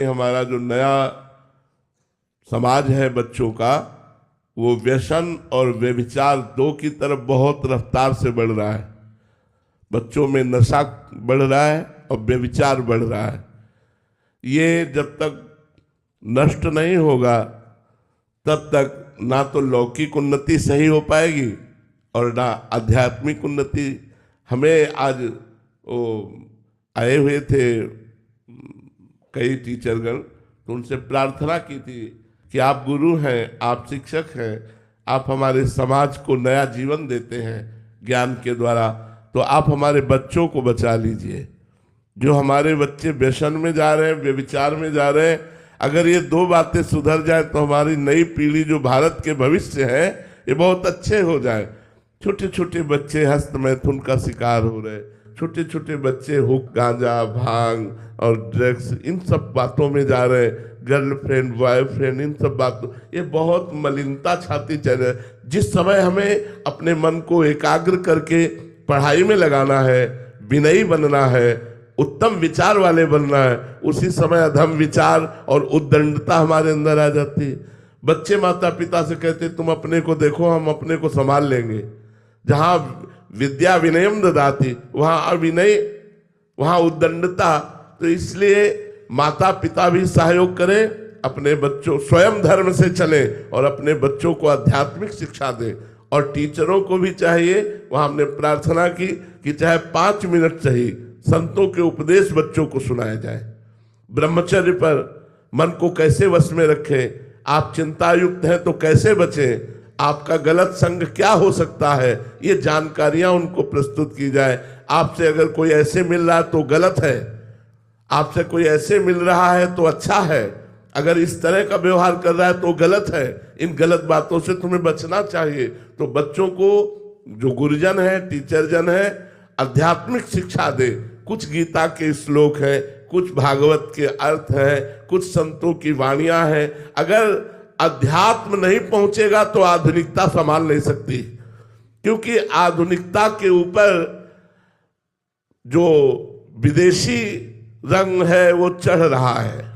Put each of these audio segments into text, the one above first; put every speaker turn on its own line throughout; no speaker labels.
हमारा जो नया समाज है बच्चों का, वो व्यसन और व्यभिचार दो की तरफ बहुत रफ्तार से बढ़ रहा है। बच्चों में नशा बढ़ रहा है और व्यभिचार बढ़ रहा है। ये जब तक नष्ट नहीं होगा तब तक ना तो लौकिक उन्नति सही हो पाएगी और ना आध्यात्मिक उन्नति। हमें आज वो आए हुए थे कई टीचरगण, तो उनसे प्रार्थना की थी कि आप गुरु हैं, आप शिक्षक हैं, आप हमारे समाज को नया जीवन देते हैं ज्ञान के द्वारा, तो आप हमारे बच्चों को बचा लीजिए। जो हमारे बच्चे व्यसन में जा रहे हैं, व्यभिचार में जा रहे हैं, अगर ये दो बातें सुधर जाए तो हमारी नई पीढ़ी जो भारत के भविष्य है ये बहुत अच्छे हो जाए। छोटे छोटे बच्चे हस्त मैथुन का शिकार हो रहे, छोटे छोटे बच्चे हुक, गांजा, भांग और ड्रग्स, इन सब बातों में जा रहे, गर्लफ्रेंड, बॉयफ्रेंड, इन सब बातों, ये बहुत मलिनता छाती चल रही है। जिस समय हमें अपने मन को एकाग्र करके पढ़ाई में लगाना है, विनयी बनना है, उत्तम विचार वाले बनना है, उसी समय अधम विचार और उद्दंडता हमारे अंदर आ जाती है। बच्चे माता पिता से कहते तुम अपने को देखो, हम अपने को संभाल लेंगे। जहाँ विद्या विनयम ददाति, वहाँ अविनय, वहाँ उद्दंडता। तो इसलिए माता पिता भी सहयोग करें, अपने बच्चों स्वयं धर्म से चलें और अपने बच्चों को आध्यात्मिक शिक्षा दें। और टीचरों को भी चाहिए, वहाँ हमने प्रार्थना की कि चाहे 5 मिनट सही संतों के उपदेश बच्चों को सुनाया जाए। ब्रह्मचर्य पर मन को कैसे वश में रखें, आप चिंतायुक्त हैं तो कैसे बचें, आपका गलत संग क्या हो सकता है, ये जानकारियां उनको प्रस्तुत की जाए। आपसे अगर कोई ऐसे मिल रहा है तो गलत है, आपसे कोई ऐसे मिल रहा है तो अच्छा है, अगर इस तरह का व्यवहार कर रहा है तो गलत है, इन गलत बातों से तुम्हें बचना चाहिए। तो बच्चों को जो गुरुजन है, टीचरजन है, आध्यात्मिक शिक्षा दे। कुछ गीता के श्लोक हैं, कुछ भागवत के अर्थ हैं, कुछ संतों की वाणियां हैं। अगर अध्यात्म नहीं पहुंचेगा तो आधुनिकता संभाल नहीं सकती, क्योंकि आधुनिकता के ऊपर जो विदेशी रंग है वो चढ़ रहा है।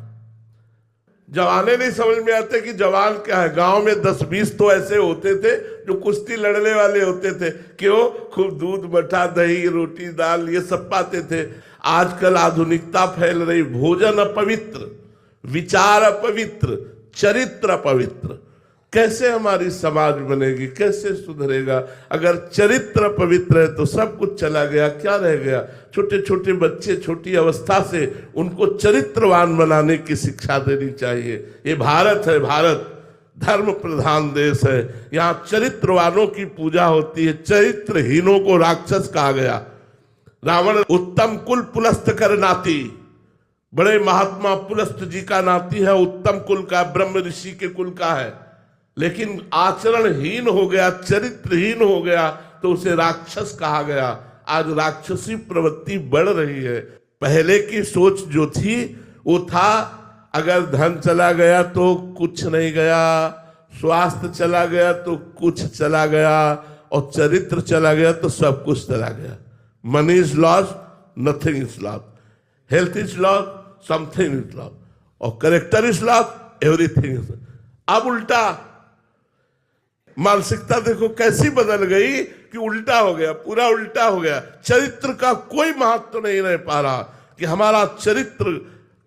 जवाने नहीं समझ में आते कि जवान क्या है। गांव में 10-20 तो ऐसे होते थे जो कुश्ती लड़ने वाले होते थे, क्यों? खूब दूध, मठा, दही, रोटी, दाल, ये सब पाते थे। आजकल आधुनिकता फैल रही, भोजन अपवित्र, विचार अपवित्र, चरित्र अपवित्र। कैसे हमारी समाज बनेगी, कैसे सुधरेगा? अगर चरित्र पवित्र है तो सब कुछ चला गया, क्या रह गया? छोटे छोटे बच्चे छोटी अवस्था से उनको चरित्रवान बनाने की शिक्षा देनी चाहिए। ये भारत है, भारत धर्म प्रधान देश है, यहाँ चरित्रवानों की पूजा होती है, चरित्रहीनों को राक्षस कहा गया। रावण उत्तम कुल पुलस्त कर नाती, बड़े महात्मा पुलस्त जी का नाती है, उत्तम कुल का, ब्रह्म ऋषि के कुल का है, लेकिन आचरणहीन हो गया, चरित्रहीन हो गया तो उसे राक्षस कहा गया। आज राक्षसी प्रवृत्ति बढ़ रही है। पहले की सोच जो थी वो था, अगर धन चला गया तो कुछ नहीं गया, स्वास्थ्य चला गया तो कुछ चला गया, और चरित्र चला गया तो सब कुछ चला गया। Money is lost, nothing is lost, health is lost, something is lost, और character is lost, everything is. अब उल्टा मानसिकता देखो कैसी बदल गई कि उल्टा हो गया, पूरा उल्टा हो गया। चरित्र का कोई महत्व नहीं रह पा रहा कि हमारा चरित्र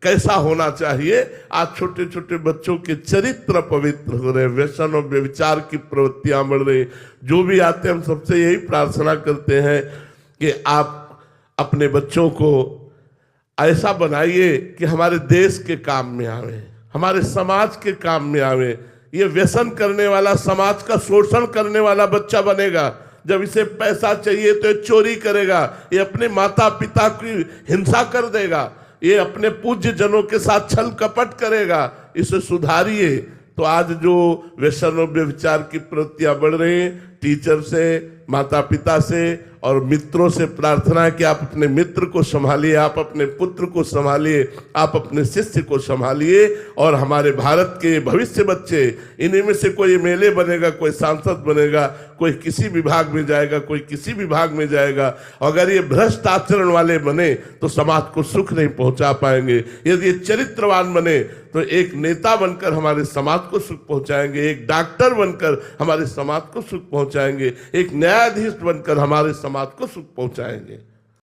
कैसा होना चाहिए। आज छोटे छोटे बच्चों के चरित्र पवित्र हो रहे, व्यसन और व्यभिचार की प्रवृत्तियां बढ़ रही। जो भी आते हम सबसे यही प्रार्थना करते हैं कि आप अपने बच्चों को ऐसा बनाइए कि हमारे देश के काम में आवे, हमारे समाज के काम में आवे। ये व्यसन करने वाला, समाज का शोषण करने वाला बच्चा बनेगा। जब इसे पैसा चाहिए तो ये चोरी करेगा, ये अपने माता पिता की हिंसा कर देगा, ये अपने पूज्य जनों के साथ छल कपट करेगा। इसे सुधारिए। तो आज जो व्यसन और व्यभिचार की प्रवृत्तियां बढ़ रही हैं, टीचर से, माता पिता से और मित्रों से प्रार्थना है कि आप अपने मित्र को संभालिए, आप अपने पुत्र को संभालिए, आप अपने शिष्य को संभालिए। और हमारे भारत के भविष्य बच्चे, इन्हीं में से कोई एमएलए बनेगा, कोई सांसद बनेगा, कोई किसी विभाग में जाएगा, कोई किसी विभाग में जाएगा। अगर ये भ्रष्ट आचरण वाले बने तो समाज को सुख नहीं पहुंचा पाएंगे। यदि ये चरित्रवान बने तो एक नेता बनकर हमारे समाज को सुख पहुंचाएंगे, एक डॉक्टर बनकर हमारे समाज को सुख पहुंचाएंगे, एक न्यायाधीश बनकर हमारे समाज को सुख पहुंचाएंगे।